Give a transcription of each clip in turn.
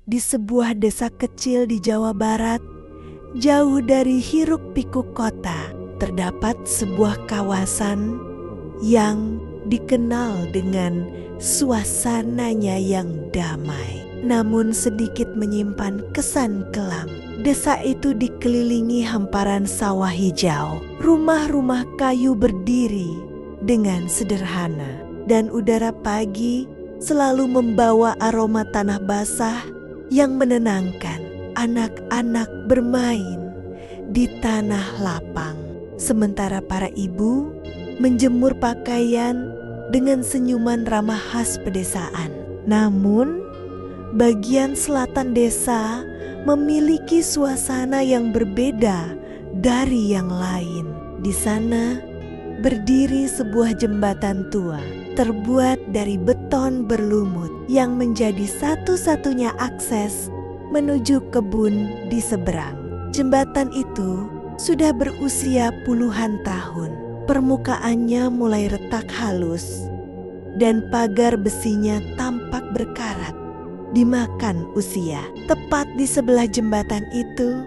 di sebuah desa kecil di Jawa Barat, jauh dari hiruk-pikuk kota, terdapat sebuah kawasan yang dikenal dengan suasananya yang damai, namun sedikit menyimpan kesan kelam. Desa itu dikelilingi hamparan sawah hijau, rumah-rumah kayu berdiri dengan sederhana, dan udara pagi selalu membawa aroma tanah basah yang menenangkan. Anak-anak bermain di tanah lapang, sementara para ibu menjemur pakaian dengan senyuman ramah khas pedesaan. Namun, bagian selatan desa memiliki suasana yang berbeda dari yang lain. Di sana berdiri sebuah jembatan tua terbuat dari beton berlumut yang menjadi satu-satunya akses menuju kebun di seberang. Jembatan itu sudah berusia puluhan tahun. Permukaannya mulai retak halus dan pagar besinya tampak berkarat, dimakan usia. Tepat di sebelah jembatan itu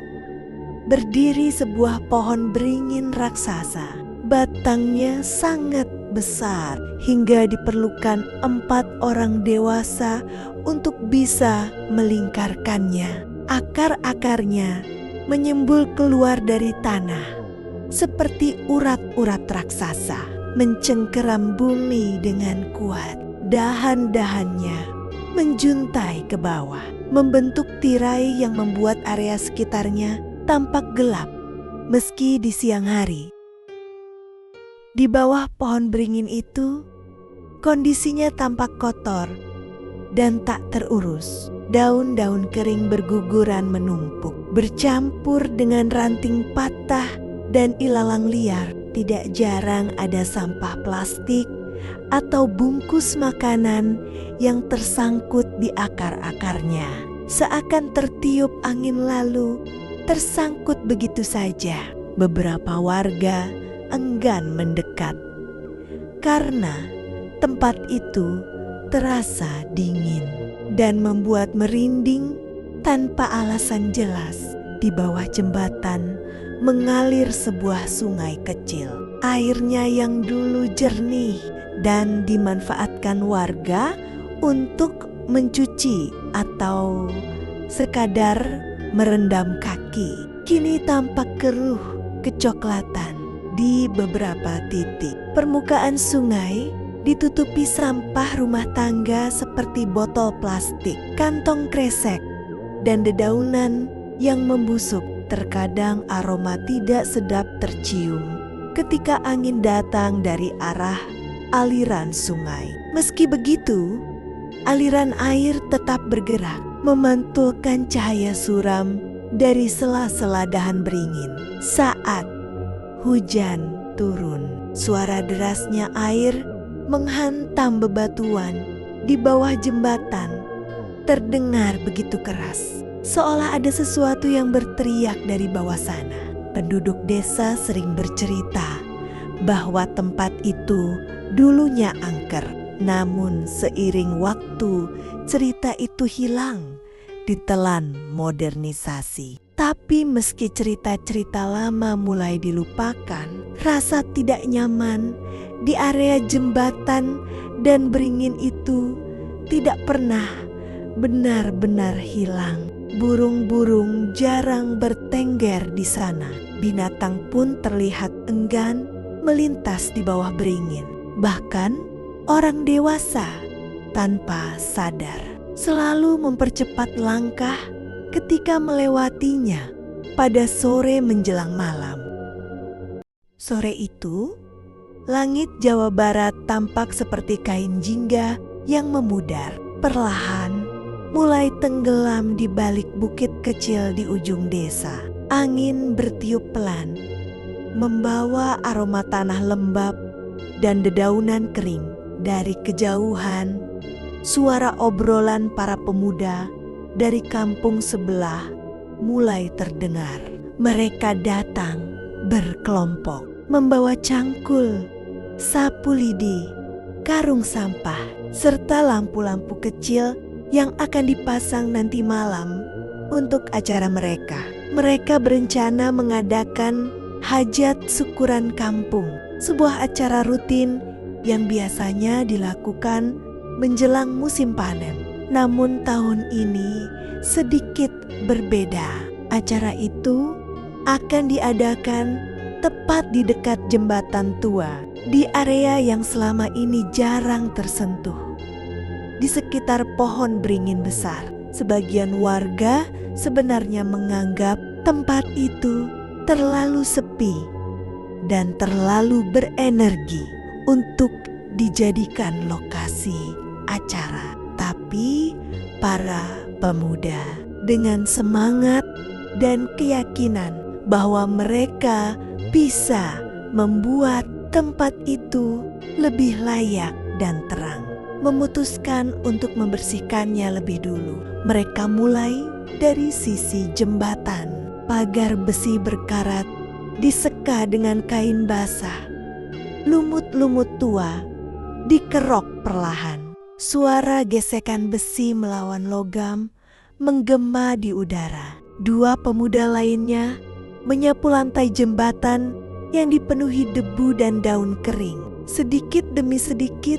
berdiri sebuah pohon beringin raksasa. Batangnya sangat besar hingga diperlukan 4 orang dewasa untuk bisa melingkarkannya. Akar-akarnya menyembul keluar dari tanah seperti urat-urat raksasa, mencengkeram bumi dengan kuat. Dahan-dahannya menjuntai ke bawah, membentuk tirai yang membuat area sekitarnya tampak gelap meski di siang hari. Di bawah pohon beringin itu, kondisinya tampak kotor dan tak terurus. Daun-daun kering berguguran menumpuk, bercampur dengan ranting patah dan ilalang liar. Tidak jarang ada sampah plastik atau bungkus makanan yang tersangkut di akar-akarnya. Seakan tertiup angin lalu, tersangkut begitu saja. Beberapa warga enggan mendekat karena tempat itu terasa dingin dan membuat merinding tanpa alasan jelas. Di bawah jembatan mengalir sebuah sungai kecil. Airnya yang dulu jernih dan dimanfaatkan warga untuk mencuci atau sekadar merendam kaki, kini tampak keruh kecoklatan di beberapa titik. Permukaan sungai ditutupi sampah rumah tangga seperti botol plastik, kantong kresek, dan dedaunan yang membusuk. Terkadang aroma tidak sedap tercium ketika angin datang dari arah aliran sungai. Meski begitu, aliran air tetap bergerak, memantulkan cahaya suram dari sela-sela dahan beringin. Saat hujan turun, suara derasnya air menghantam bebatuan di bawah jembatan terdengar begitu keras, seolah ada sesuatu yang berteriak dari bawah sana. Penduduk desa sering bercerita bahwa tempat itu dulunya angker, namun seiring waktu cerita itu hilang ditelan modernisasi. Tapi meski cerita-cerita lama mulai dilupakan, rasa tidak nyaman di area jembatan dan beringin itu tidak pernah benar-benar hilang. Burung-burung jarang bertengger di sana. Binatang pun terlihat enggan melintas di bawah beringin. Bahkan orang dewasa tanpa sadar selalu mempercepat langkah ketika melewatinya pada sore menjelang malam. Sore itu, langit Jawa Barat tampak seperti kain jingga yang memudar. Perlahan mulai tenggelam di balik bukit kecil di ujung desa. Angin bertiup pelan, membawa aroma tanah lembab dan dedaunan kering. Dari kejauhan, suara obrolan para pemuda dari kampung sebelah mulai terdengar. Mereka datang berkelompok, membawa cangkul, sapu lidi, karung sampah, serta lampu-lampu kecil yang akan dipasang nanti malam untuk acara mereka. Mereka berencana mengadakan hajat syukuran kampung, sebuah acara rutin yang biasanya dilakukan menjelang musim panen. Namun tahun ini sedikit berbeda. Acara itu akan diadakan tepat di dekat jembatan tua, di area yang selama ini jarang tersentuh. Di sekitar pohon beringin besar, sebagian warga sebenarnya menganggap tempat itu terlalu sepi dan terlalu berenergi untuk dijadikan lokasi acara. Tapi para pemuda dengan semangat dan keyakinan bahwa mereka bisa membuat tempat itu lebih layak dan terang, memutuskan untuk membersihkannya lebih dulu. Mereka mulai dari sisi jembatan. Pagar besi berkarat diseka dengan kain basah. Lumut-lumut tua dikerok perlahan. Suara gesekan besi melawan logam menggema di udara. Dua pemuda lainnya menyapu lantai jembatan yang dipenuhi debu dan daun kering. Sedikit demi sedikit,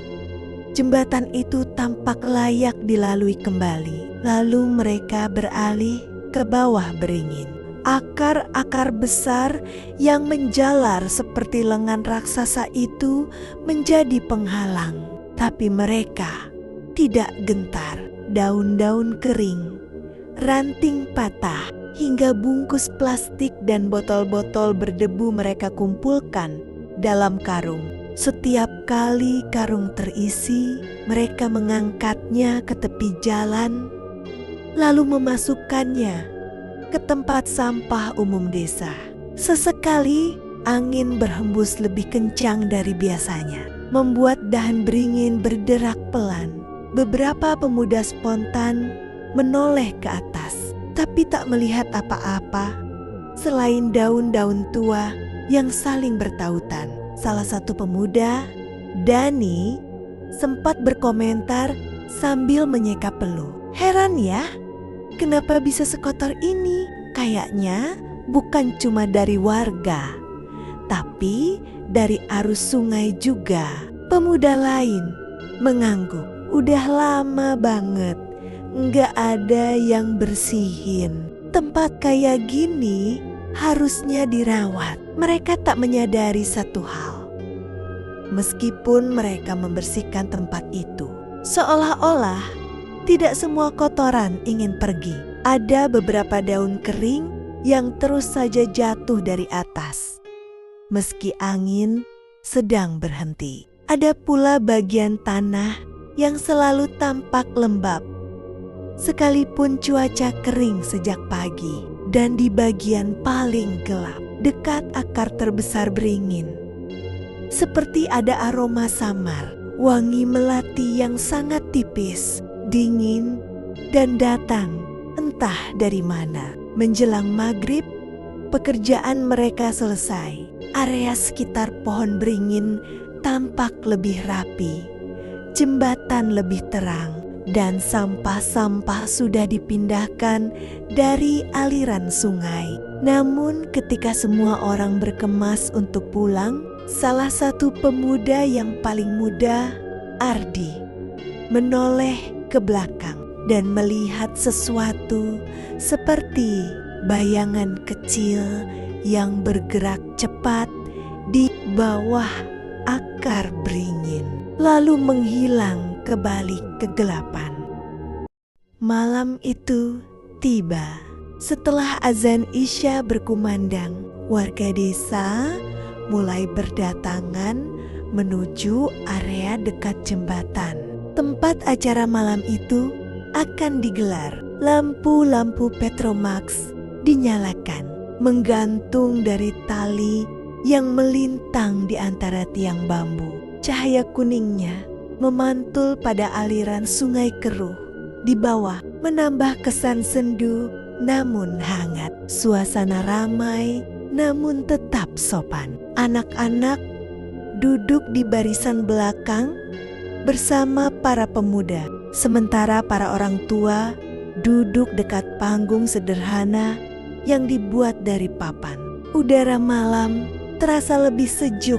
jembatan itu tampak layak dilalui kembali. Lalu mereka beralih ke bawah beringin. Akar-akar besar yang menjalar seperti lengan raksasa itu menjadi penghalang. Tapi mereka tidak gentar. Daun-daun kering, ranting patah, hingga bungkus plastik dan botol-botol berdebu mereka kumpulkan dalam karung. Setiap kali karung terisi, mereka mengangkatnya ke tepi jalan, lalu memasukkannya ke tempat sampah umum desa. Sesekali angin berhembus lebih kencang dari biasanya, membuat dahan beringin berderak pelan. Beberapa pemuda spontan menoleh ke atas, tapi tak melihat apa-apa selain daun-daun tua yang saling bertautan. Salah satu pemuda, Dani, sempat berkomentar sambil menyeka peluh. Heran ya, kenapa bisa sekotor ini? Kayaknya bukan cuma dari warga, tapi dari arus sungai juga. Pemuda lain mengangguk. Udah lama banget nggak ada yang bersihin. Tempat kayak gini harusnya dirawat. Mereka tak menyadari satu hal. Meskipun mereka membersihkan tempat itu, seolah-olah tidak semua kotoran ingin pergi. Ada beberapa daun kering yang terus saja jatuh dari atas, meski angin sedang berhenti. Ada pula bagian tanah yang selalu tampak lembab, sekalipun cuaca kering sejak pagi. Dan di bagian paling gelap, dekat akar terbesar beringin, seperti ada aroma samar, wangi melati yang sangat tipis, dingin, dan datang entah dari mana. Menjelang maghrib, pekerjaan mereka selesai. Area sekitar pohon beringin tampak lebih rapi, jembatan lebih terang, dan sampah-sampah sudah dipindahkan dari aliran sungai. Namun ketika semua orang berkemas untuk pulang, salah satu pemuda yang paling muda, Ardi, menoleh ke belakang dan melihat sesuatu seperti bayangan kecil yang bergerak cepat di bawah akar beringin, lalu menghilang ke balik kegelapan. Malam itu tiba. Setelah azan Isya berkumandang, warga desa mulai berdatangan menuju area dekat jembatan. Tempat acara malam itu akan digelar. Lampu-lampu Petromax dinyalakan, menggantung dari tali yang melintang di antara tiang bambu. Cahaya kuningnya memantul pada aliran sungai keruh. Di bawah menambah kesan sendu namun hangat. Suasana ramai namun tetap sopan. Anak-anak duduk di barisan belakang bersama para pemuda Sementara para orang tua duduk dekat panggung sederhana yang dibuat dari papan. Udara malam terasa lebih sejuk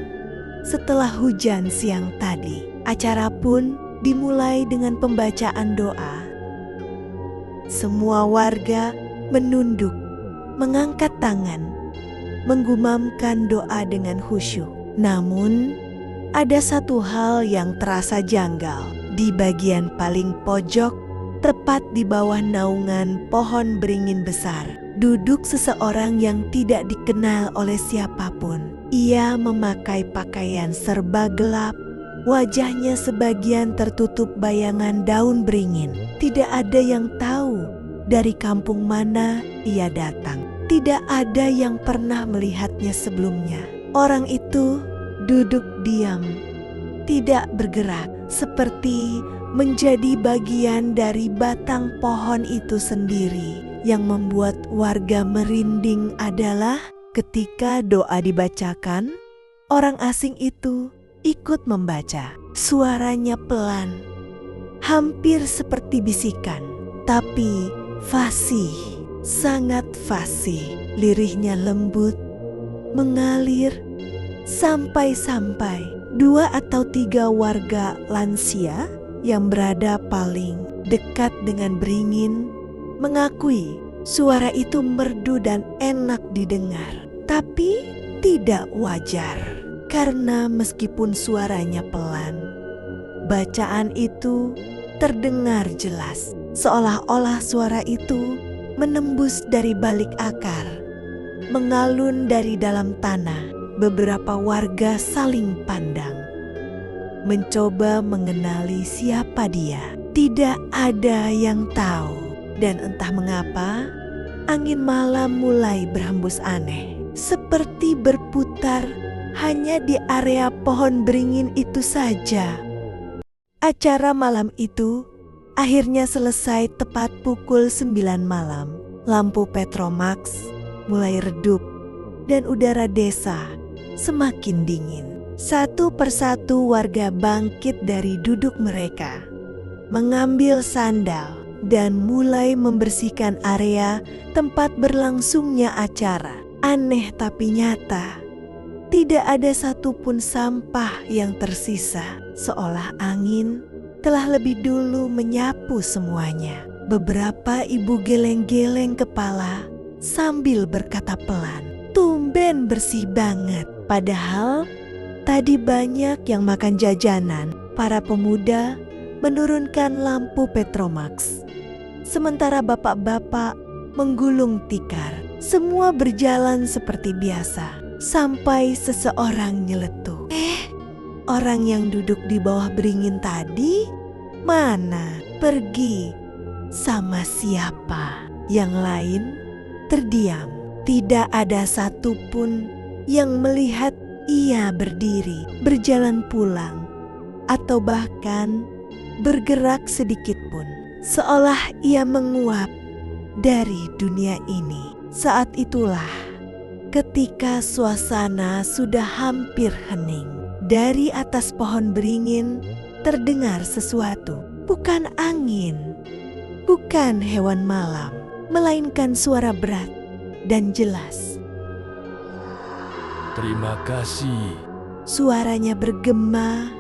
setelah hujan siang tadi. Acara pun dimulai dengan pembacaan doa. Semua warga menunduk, mengangkat tangan, menggumamkan doa dengan khusyuk. Namun, ada satu hal yang terasa janggal. Di bagian paling pojok, tepat di bawah naungan pohon beringin besar, duduk seseorang yang tidak dikenal oleh siapapun. Ia memakai pakaian serba gelap, wajahnya sebagian tertutup bayangan daun beringin. Tidak ada yang tahu dari kampung mana ia datang. Tidak ada yang pernah melihatnya sebelumnya. Orang itu duduk diam, tidak bergerak, seperti menjadi bagian dari batang pohon itu sendiri. Yang membuat warga merinding adalah ketika doa dibacakan, orang asing itu ikut membaca. Suaranya pelan, hampir seperti bisikan, tapi fasih, sangat fasih. Lirihnya lembut, mengalir, sampai-sampai 2 atau 3 warga lansia yang berada paling dekat dengan beringin mengakui suara itu merdu dan enak didengar. Tapi tidak wajar, karena meskipun suaranya pelan, bacaan itu terdengar jelas, seolah-olah suara itu menembus dari balik akar, mengalun dari dalam tanah. Beberapa warga saling pandang, mencoba mengenali siapa dia. Tidak ada yang tahu, dan entah mengapa angin malam mulai berhembus aneh, seperti berputar hanya di area pohon beringin itu saja. Acara malam itu akhirnya selesai tepat pukul 9 malam. Lampu Petromax mulai redup dan udara desa semakin dingin. Satu persatu warga bangkit dari duduk mereka, mengambil sandal dan mulai membersihkan area tempat berlangsungnya acara. Aneh tapi nyata, tidak ada satupun sampah yang tersisa, seolah angin telah lebih dulu menyapu semuanya. Beberapa ibu geleng-geleng kepala sambil berkata pelan, "Tumben bersih banget." Padahal tadi banyak yang makan jajanan. Para pemuda menurunkan lampu Petromax, sementara bapak-bapak menggulung tikar. Semua berjalan seperti biasa, sampai seseorang nyeletuk, orang yang duduk di bawah beringin tadi mana? Pergi sama siapa?" Yang lain terdiam. Tidak ada satupun yang melihat ia berdiri, berjalan pulang, atau bahkan bergerak sedikit pun, seolah ia menguap dari dunia ini. Saat itulah ketika suasana sudah hampir hening, dari atas pohon beringin terdengar sesuatu. Bukan angin, bukan hewan malam, melainkan suara berat dan jelas. "Terima kasih." Suaranya bergema,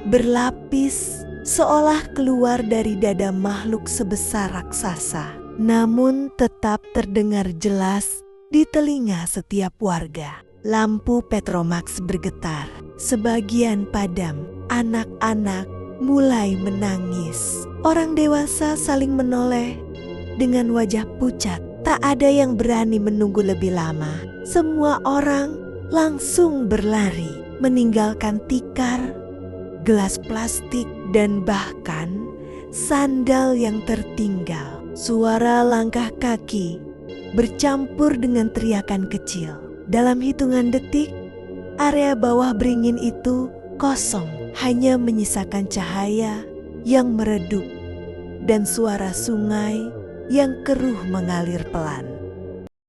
berlapis, seolah keluar dari dada makhluk sebesar raksasa. Namun tetap terdengar jelas di telinga setiap warga. Lampu Petromax bergetar, sebagian padam. Anak-anak mulai menangis. Orang dewasa saling menoleh dengan wajah pucat. Tak ada yang berani menunggu lebih lama. Semua orang langsung berlari, meninggalkan tikar, gelas plastik, dan bahkan sandal yang tertinggal. Suara langkah kaki bercampur dengan teriakan kecil. Dalam hitungan detik, area bawah beringin itu kosong, hanya menyisakan cahaya yang meredup dan suara sungai yang keruh mengalir pelan.